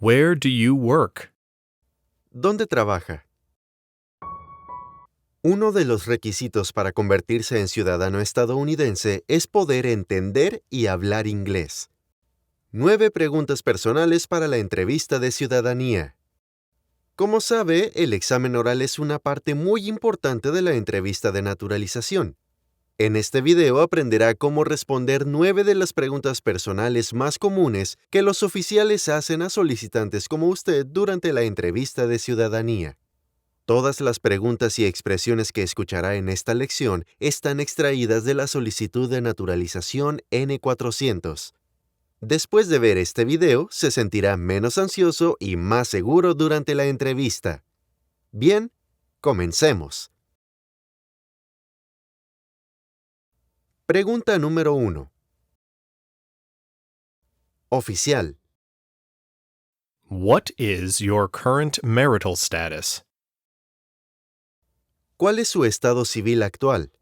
Where do you work? ¿Dónde trabaja? Uno de los requisitos para convertirse en ciudadano estadounidense es poder entender y hablar inglés. 9 preguntas personales para la entrevista de ciudadanía. Como sabe, el examen oral es una parte muy importante de la entrevista de naturalización. En este video aprenderá cómo responder 9 de las preguntas personales más comunes que los oficiales hacen a solicitantes como usted durante la entrevista de ciudadanía. Todas las preguntas y expresiones que escuchará en esta lección están extraídas de la solicitud de naturalización N400. Después de ver este video, se sentirá menos ansioso y más seguro durante la entrevista. Bien, comencemos. Pregunta número 1. Oficial. What is your current marital status? ¿Cuál es su estado civil actual?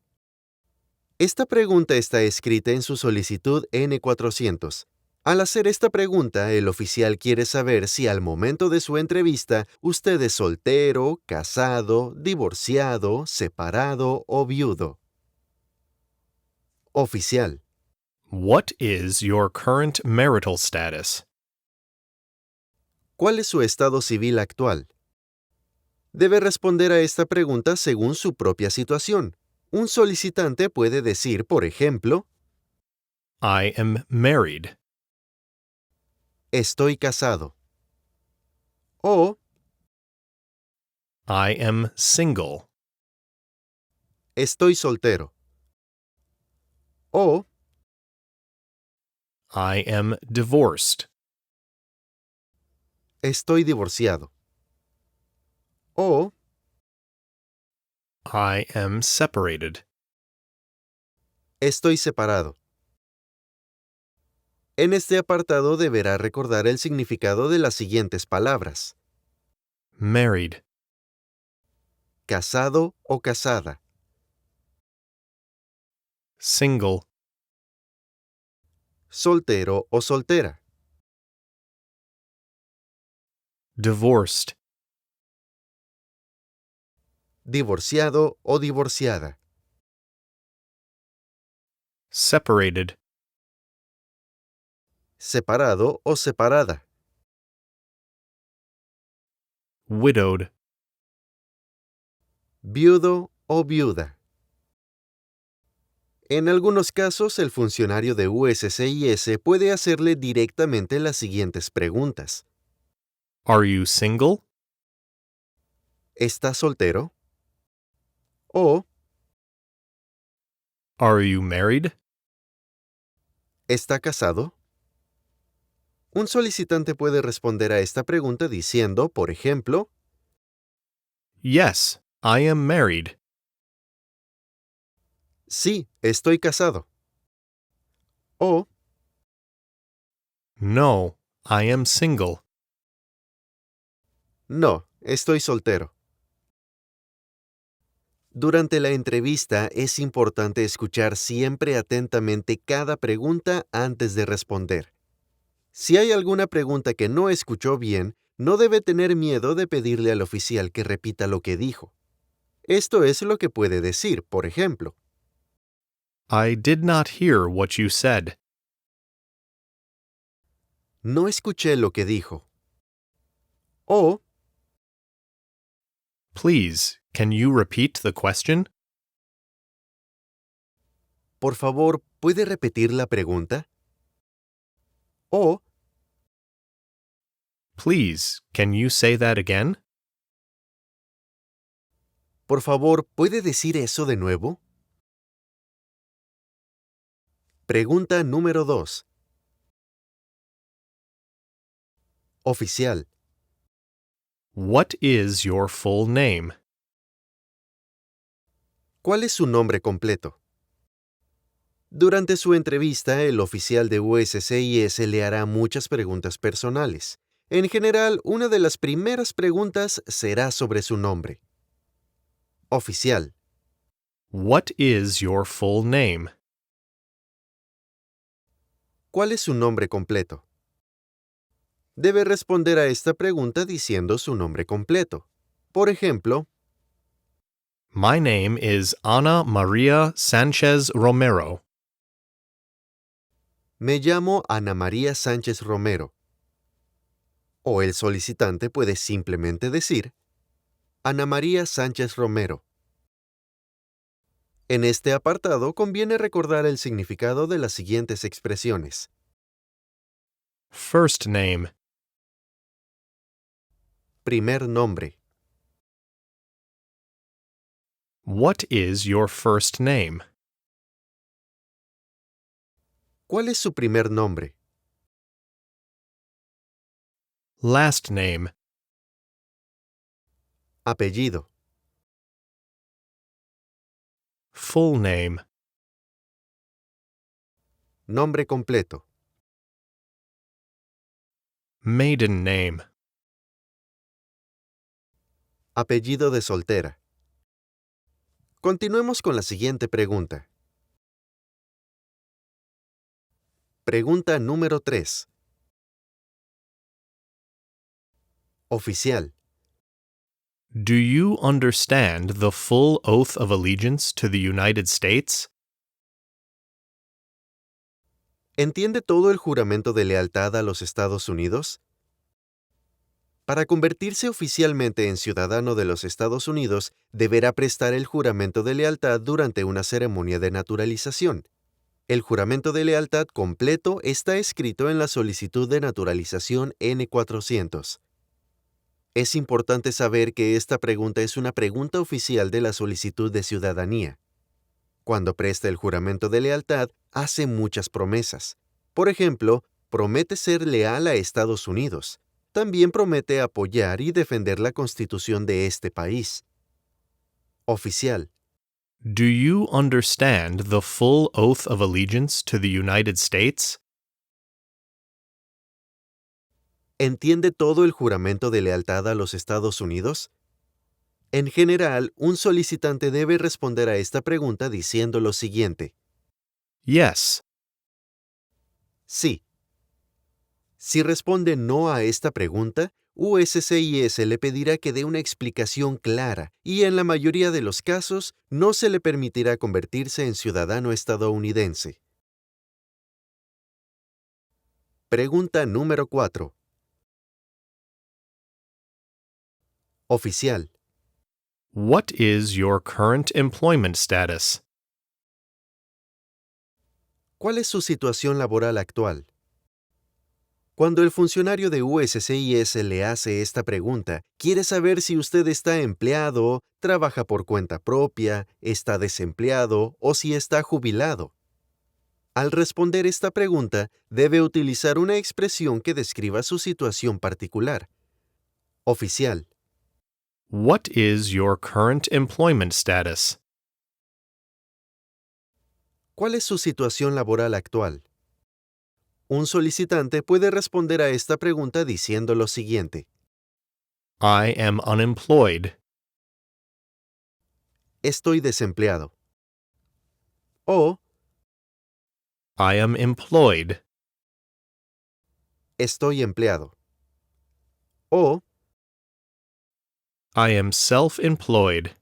Esta pregunta está escrita en su solicitud N400. Al hacer esta pregunta, el oficial quiere saber si al momento de su entrevista usted es soltero, casado, divorciado, separado o viudo. Oficial. What is your current marital status? ¿Cuál es su estado civil actual? Debe responder a esta pregunta según su propia situación. Un solicitante puede decir, por ejemplo, I am married. estoy casado. O I am single. estoy soltero. O I am divorced. estoy divorciado. O I am separated. estoy separado. En este apartado deberá recordar el significado de las siguientes palabras: Married. casado o casada, Single. soltero o soltera, Divorced. divorciado o divorciada, Separated. separado o separada, Widowed. viudo o viuda. En algunos casos, el funcionario de USCIS puede hacerle directamente las siguientes preguntas: Are you single? ¿está soltero? O Are you married? ¿está casado? Un solicitante puede responder a esta pregunta diciendo, por ejemplo, Yes, I am married. sí, estoy casado. O No, I am single. no, estoy soltero. Durante la entrevista es importante escuchar siempre atentamente cada pregunta antes de responder. Si hay alguna pregunta que no escuchó bien, no debe tener miedo de pedirle al oficial que repita lo que dijo. Esto es lo que puede decir, por ejemplo, I did not hear what you said. no escuché lo que dijo. O Please, can you repeat the question? por favor, ¿puede repetir la pregunta? O Please, can you say that again? por favor, ¿puede decir eso de nuevo? Pregunta número 2. Oficial. What is your full name? ¿Cuál es su nombre completo? Durante su entrevista, el oficial de USCIS le hará muchas preguntas personales. En general, una de las primeras preguntas será sobre su nombre. Oficial. What is your full name? ¿Cuál es su nombre completo? Debe responder a esta pregunta diciendo su nombre completo. Por ejemplo, My name is Ana Maria Sanchez Romero. me llamo Ana María Sánchez Romero. O el solicitante puede simplemente decir, Ana María Sánchez Romero. En este apartado conviene recordar el significado de las siguientes expresiones. First name. Primer nombre. What is your first name? ¿Cuál es su primer nombre? Last name. Apellido. Full name. Nombre completo. Maiden name. Apellido de soltera. Continuemos con la siguiente pregunta. Pregunta número 3. Oficial. Do you understand the full oath of allegiance to the United States? ¿Entiende todo el juramento de lealtad a los Estados Unidos? Para convertirse oficialmente en ciudadano de los Estados Unidos, deberá prestar el juramento de lealtad durante una ceremonia de naturalización. El juramento de lealtad completo está escrito en la solicitud de naturalización N-400. Es importante saber que esta pregunta es una pregunta oficial de la solicitud de ciudadanía. Cuando presta el juramento de lealtad, hace muchas promesas. Por ejemplo, promete ser leal a Estados Unidos. También promete apoyar y defender la Constitución de este país. Oficial. Do you understand the full oath of allegiance to the United States? ¿Entiende todo el juramento de lealtad a los Estados Unidos? En general, un solicitante debe responder a esta pregunta diciendo lo siguiente. Yes. Sí. Si responde no a esta pregunta, USCIS le pedirá que dé una explicación clara y en la mayoría de los casos no se le permitirá convertirse en ciudadano estadounidense. Pregunta número 4. Oficial. What is your current employment status? ¿Cuál es su situación laboral actual? Cuando el funcionario de USCIS le hace esta pregunta, quiere saber si usted está empleado, trabaja por cuenta propia, está desempleado o si está jubilado. Al responder esta pregunta, debe utilizar una expresión que describa su situación particular. Oficial. What is your current employment status? ¿Cuál es su situación laboral actual? Un solicitante puede responder a esta pregunta diciendo lo siguiente. I am unemployed. Estoy desempleado. O I am employed. estoy empleado. O I am self-employed.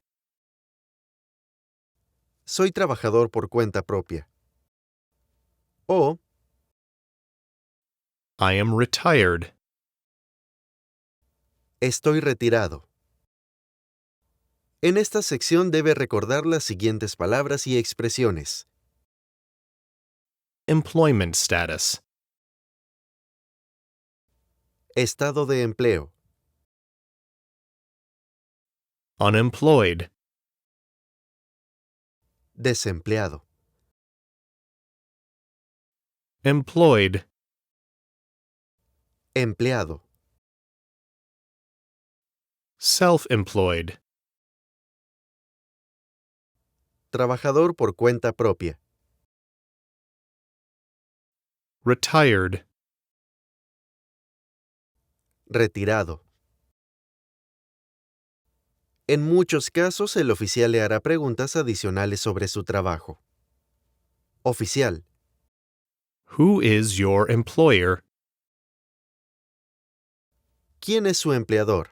soy trabajador por cuenta propia. O I am retired. estoy retirado. En esta sección debe recordar las siguientes palabras y expresiones. Employment status. Estado de empleo. Unemployed. Desempleado. Employed. Empleado. Self-employed. Trabajador por cuenta propia. Retired. Retirado. En muchos casos, el oficial le hará preguntas adicionales sobre su trabajo. Oficial. Who is your employer? ¿Quién es su empleador?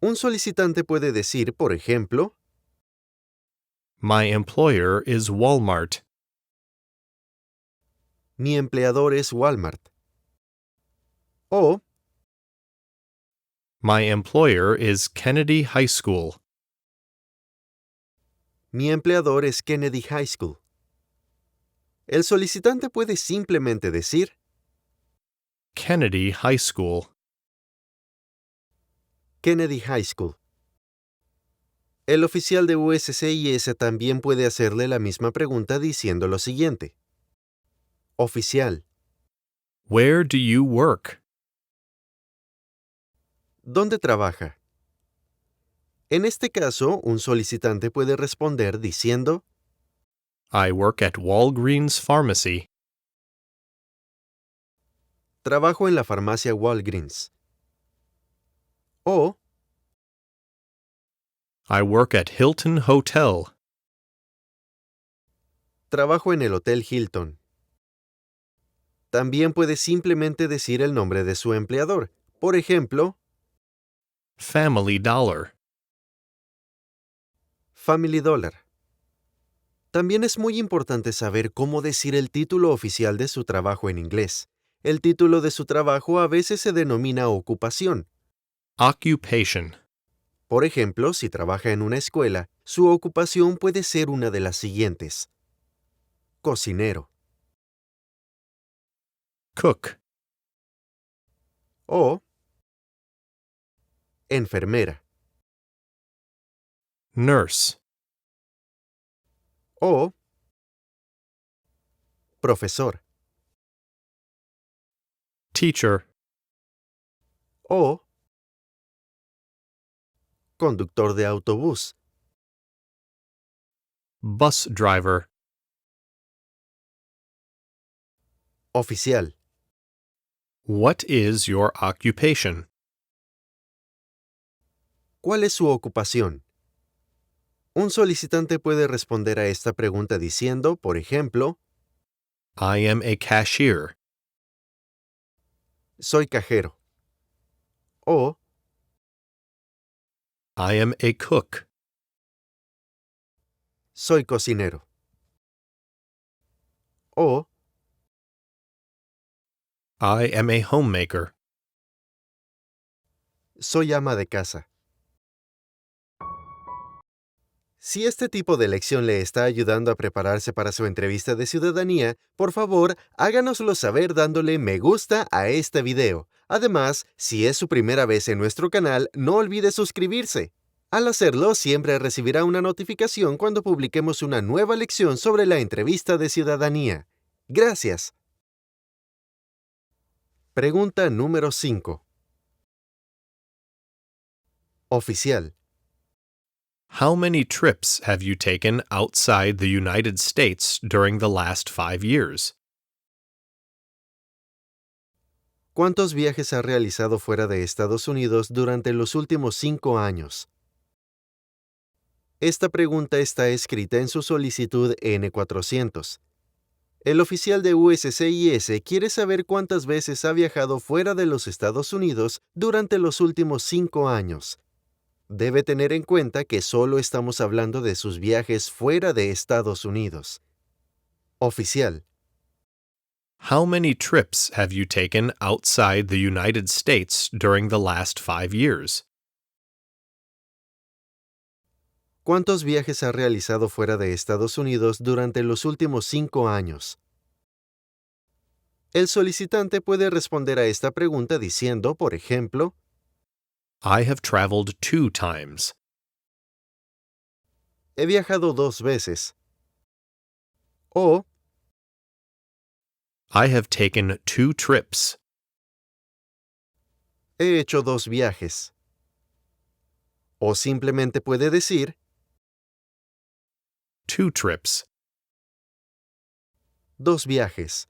Un solicitante puede decir, por ejemplo, My employer is Walmart. mi empleador es Walmart. O, My employer is Kennedy High School. mi empleador es Kennedy High School. El solicitante puede simplemente decir, Kennedy High School. Kennedy High School. El oficial de USCIS también puede hacerle la misma pregunta diciendo lo siguiente. Oficial, Where do you work? ¿dónde trabaja? En este caso, un solicitante puede responder diciendo, I work at Walgreens Pharmacy. trabajo en la farmacia Walgreens. O, I work at Hilton Hotel. trabajo en el Hotel Hilton. También puede simplemente decir el nombre de su empleador. Por ejemplo, Family Dollar. Family Dollar. También es muy importante saber cómo decir el título oficial de su trabajo en inglés. El título de su trabajo a veces se denomina ocupación. Occupation. Por ejemplo, si trabaja en una escuela, su ocupación puede ser una de las siguientes. Cocinero. Cook. O enfermera. Nurse. O profesor. Teacher. O conductor de autobús. Bus driver. Oficial. What is your occupation? ¿Cuál es su ocupación? Un solicitante puede responder a esta pregunta diciendo, por ejemplo, I am a cashier. soy cajero. O I am a cook. soy cocinero. O I am a homemaker. soy ama de casa. Si este tipo de lección le está ayudando a prepararse para su entrevista de ciudadanía, por favor, háganoslo saber dándole me gusta a este video. Además, si es su primera vez en nuestro canal, no olvide suscribirse. Al hacerlo, siempre recibirá una notificación cuando publiquemos una nueva lección sobre la entrevista de ciudadanía. Gracias. Pregunta número 5. Oficial. How many trips have you taken outside the United States during the last 5 years? ¿Cuántos viajes ha realizado fuera de Estados Unidos durante los últimos 5 años? Esta pregunta está escrita en su solicitud N400. El oficial de USCIS quiere saber cuántas veces ha viajado fuera de los Estados Unidos durante los últimos 5 años. Debe tener en cuenta que solo estamos hablando de sus viajes fuera de Estados Unidos. Oficial. How many trips have you taken outside the United States during the last 5 years? ¿Cuántos viajes ha realizado fuera de Estados Unidos durante los últimos 5 años? El solicitante puede responder a esta pregunta diciendo, por ejemplo, I have traveled 2 times. he viajado 2 veces. O I have taken 2 trips. he hecho 2 viajes. O simplemente puede decir 2 trips. 2 viajes.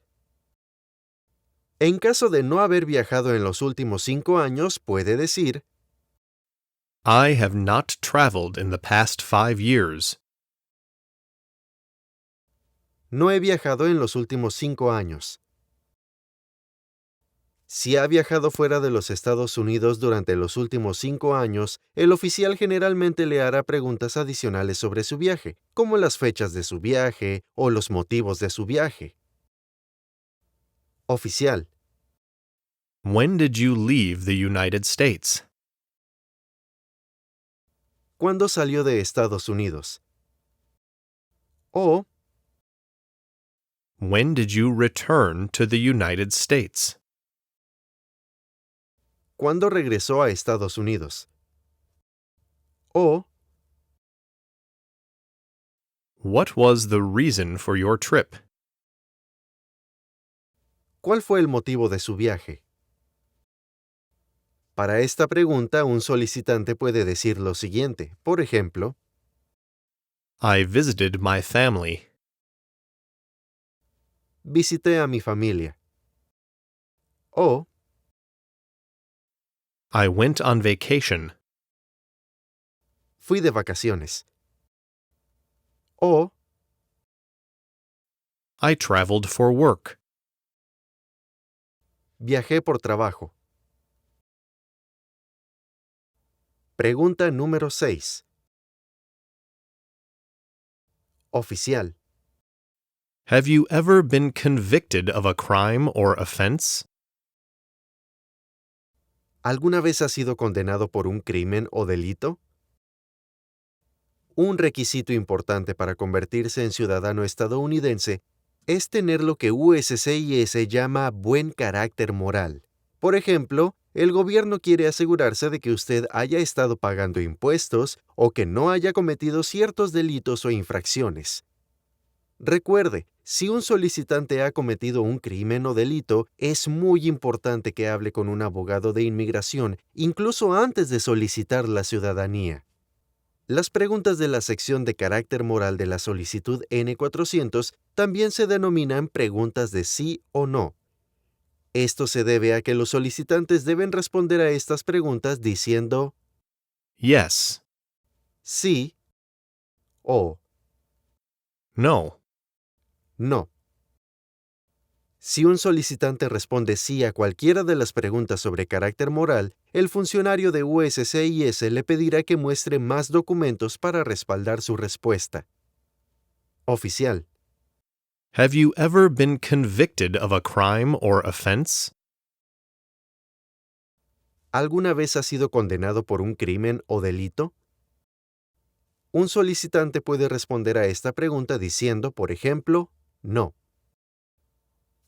En caso de no haber viajado en los últimos 5 años, puede decir I have not traveled in the past 5 years. no he viajado en los últimos 5 años. Si ha viajado fuera de los Estados Unidos durante los últimos 5 años, el oficial generalmente le hará preguntas adicionales sobre su viaje, como las fechas de su viaje o los motivos de su viaje. Oficial. When did you leave the United States? ¿Cuándo salió de Estados Unidos? O, When did you return to the United States? ¿cuándo regresó a Estados Unidos? O, What was the reason for your trip? ¿cuál fue el motivo de su viaje? Para esta pregunta, un solicitante puede decir lo siguiente. Por ejemplo, I visited my family. visité a mi familia. O, I went on vacation. fui de vacaciones. O, I traveled for work. viajé por trabajo. Pregunta número 6. Oficial. Have you ever been convicted of a crime or offense? ¿Alguna vez has sido condenado por un crimen o delito? Un requisito importante para convertirse en ciudadano estadounidense es tener lo que USCIS llama buen carácter moral. Por ejemplo, el gobierno quiere asegurarse de que usted haya estado pagando impuestos o que no haya cometido ciertos delitos o infracciones. Recuerde, si un solicitante ha cometido un crimen o delito, es muy importante que hable con un abogado de inmigración, incluso antes de solicitar la ciudadanía. Las preguntas de la sección de carácter moral de la solicitud N-400 también se denominan preguntas de sí o no. Esto se debe a que los solicitantes deben responder a estas preguntas diciendo Yes. sí o No. no. Si un solicitante responde sí a cualquiera de las preguntas sobre carácter moral, el funcionario de USCIS le pedirá que muestre más documentos para respaldar su respuesta. Oficial. Have you ever been convicted of a crime or offense? ¿Alguna vez has sido condenado por un crimen o delito? Un solicitante puede responder a esta pregunta diciendo, por ejemplo, no.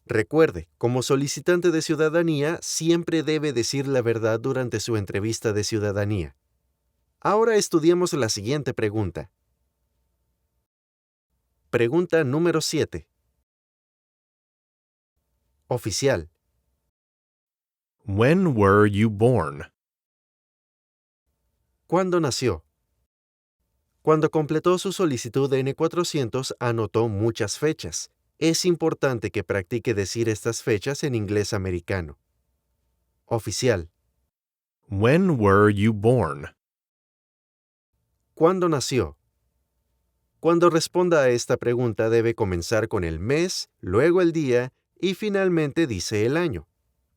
Recuerde, como solicitante de ciudadanía, siempre debe decir la verdad durante su entrevista de ciudadanía. Ahora estudiamos la siguiente pregunta. Pregunta número 7. Oficial. When were you born? ¿Cuándo nació? Cuando completó su solicitud de N-400, anotó muchas fechas. Es importante que practique decir estas fechas en inglés americano. Oficial. When were you born? ¿Cuándo nació? Cuando responda a esta pregunta debe comenzar con el mes, luego el día y finalmente dice el año.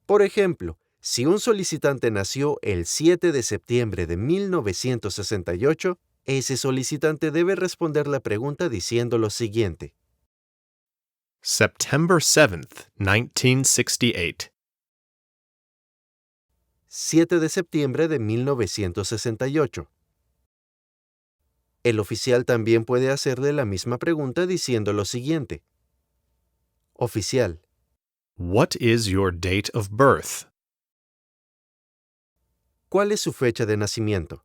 Por ejemplo, si un solicitante nació el 7 de septiembre de 1968, ese solicitante debe responder la pregunta diciendo lo siguiente. September 7th, 1968. 7 de septiembre de 1968. El oficial también puede hacerle la misma pregunta diciendo lo siguiente. Oficial. What is your date of birth? ¿Cuál es su fecha de nacimiento?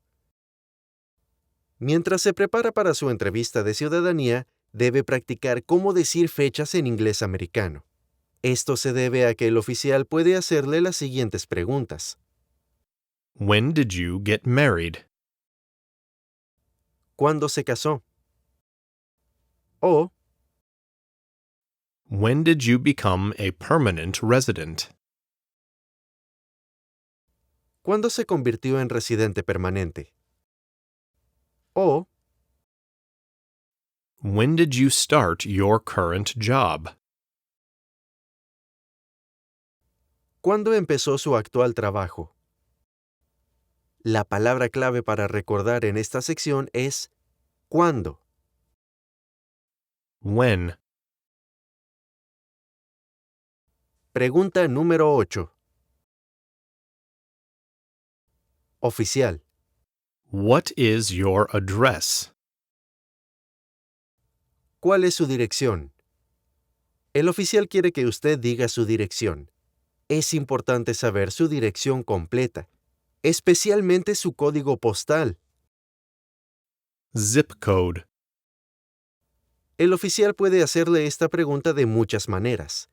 Mientras se prepara para su entrevista de ciudadanía, debe practicar cómo decir fechas en inglés americano. Esto se debe a que el oficial puede hacerle las siguientes preguntas. When did you get married? ¿Cuándo se casó? O, When did you become a permanent resident? ¿cuándo se convirtió en residente permanente? O, When did you start your current job? ¿Cuándo empezó su actual trabajo? La palabra clave para recordar en esta sección es ¿cuándo? When? Pregunta número 8. Oficial. What is your address? ¿Cuál es su dirección? El oficial quiere que usted diga su dirección. Es importante saber su dirección completa, especialmente su código postal. Zip code. El oficial puede hacerle esta pregunta de muchas maneras.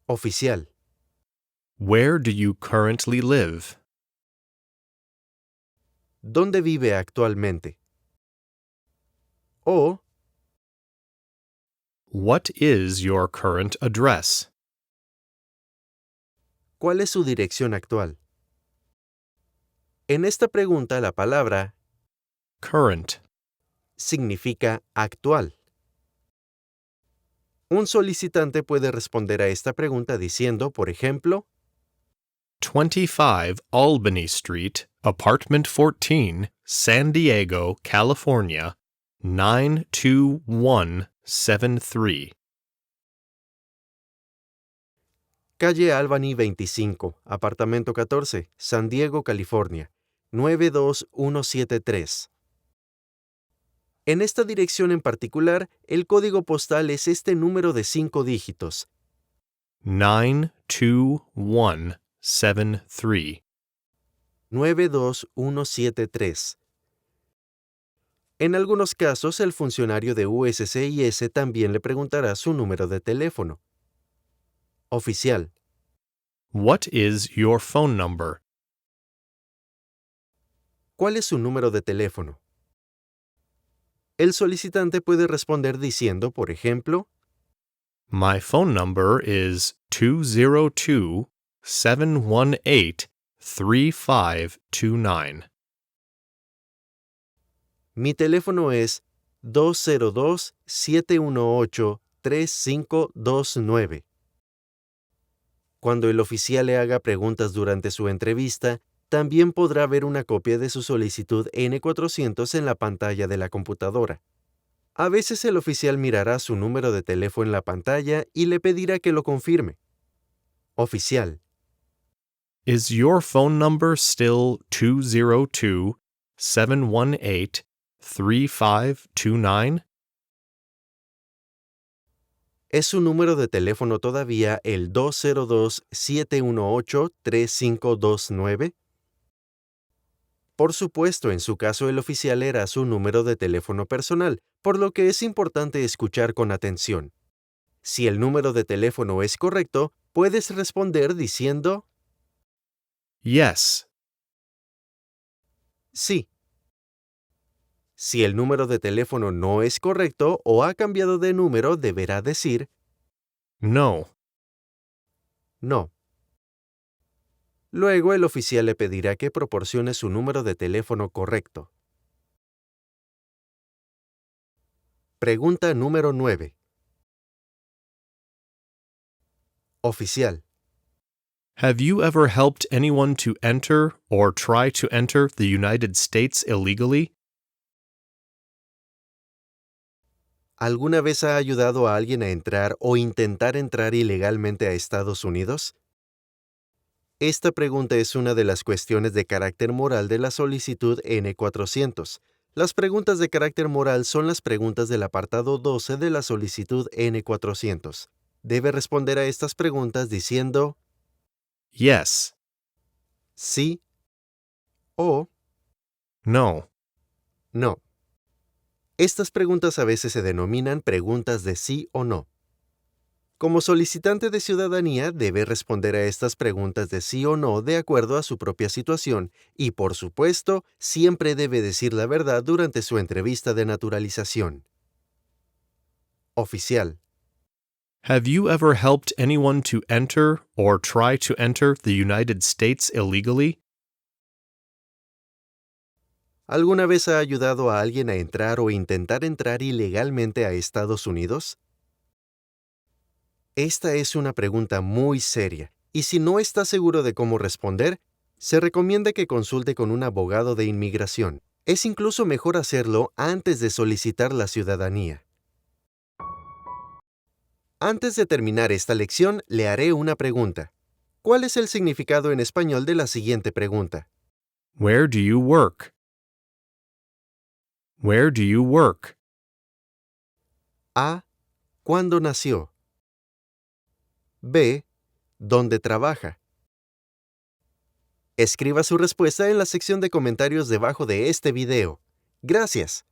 Oficial. Where do you currently live? ¿Dónde vive actualmente? O, What is your current address? ¿cuál es su dirección actual? En esta pregunta la palabra Current. significa actual. Un solicitante puede responder a esta pregunta diciendo, por ejemplo, 25 Albany Street, Apartment 14, San Diego, California, 92173. Calle Albany 25, Apartamento 14, San Diego, California, 92173. En esta dirección en particular, el código postal es este número de 5 dígitos, 92173. 92173. En algunos casos, el funcionario de USCIS también le preguntará su número de teléfono. Oficial. What is your phone number? ¿Cuál es su número de teléfono? El solicitante puede responder diciendo, por ejemplo, My phone number is 202-718-3529. mi teléfono es 202-718-3529. Cuando el oficial le haga preguntas durante su entrevista, también podrá ver una copia de su solicitud N400 en la pantalla de la computadora. A veces el oficial mirará su número de teléfono en la pantalla y le pedirá que lo confirme. Oficial. Is your phone number still 202-718-3529? ¿Es su número de teléfono todavía el 202-718-3529? Por supuesto, en su caso el oficial era su número de teléfono personal, por lo que es importante escuchar con atención. Si el número de teléfono es correcto, puedes responder diciendo Yes. sí. Si el número de teléfono no es correcto o ha cambiado de número, deberá decir No. no. Luego el oficial le pedirá que proporcione su número de teléfono correcto. Pregunta número 9. Oficial. Have you ever helped anyone to enter or try to enter the United States illegally? ¿Alguna vez ha ayudado a alguien a entrar o intentar entrar ilegalmente a Estados Unidos? Esta pregunta es una de las cuestiones de carácter moral de la solicitud N400. Las preguntas de carácter moral son las preguntas del apartado 12 de la solicitud N400. Debe responder a estas preguntas diciendo Yes. sí o No. no. Estas preguntas a veces se denominan preguntas de sí o no. Como solicitante de ciudadanía, debe responder a estas preguntas de sí o no de acuerdo a su propia situación y, por supuesto, siempre debe decir la verdad durante su entrevista de naturalización. Oficial. Have you ever helped anyone to enter or try to enter the United States illegally? ¿Alguna vez ha ayudado a alguien a entrar o intentar entrar ilegalmente a Estados Unidos? Esta es una pregunta muy seria Y si no está seguro de cómo responder, se recomienda que consulte con un abogado de inmigración. Es incluso mejor hacerlo antes de solicitar la ciudadanía. Antes de terminar esta lección, le haré una pregunta. ¿Cuál es el significado en español de la siguiente pregunta? Where do you work? Where do you work? A. ¿Cuándo nació? B. ¿Dónde trabaja? Escriba su respuesta en la sección de comentarios debajo de este video. Gracias.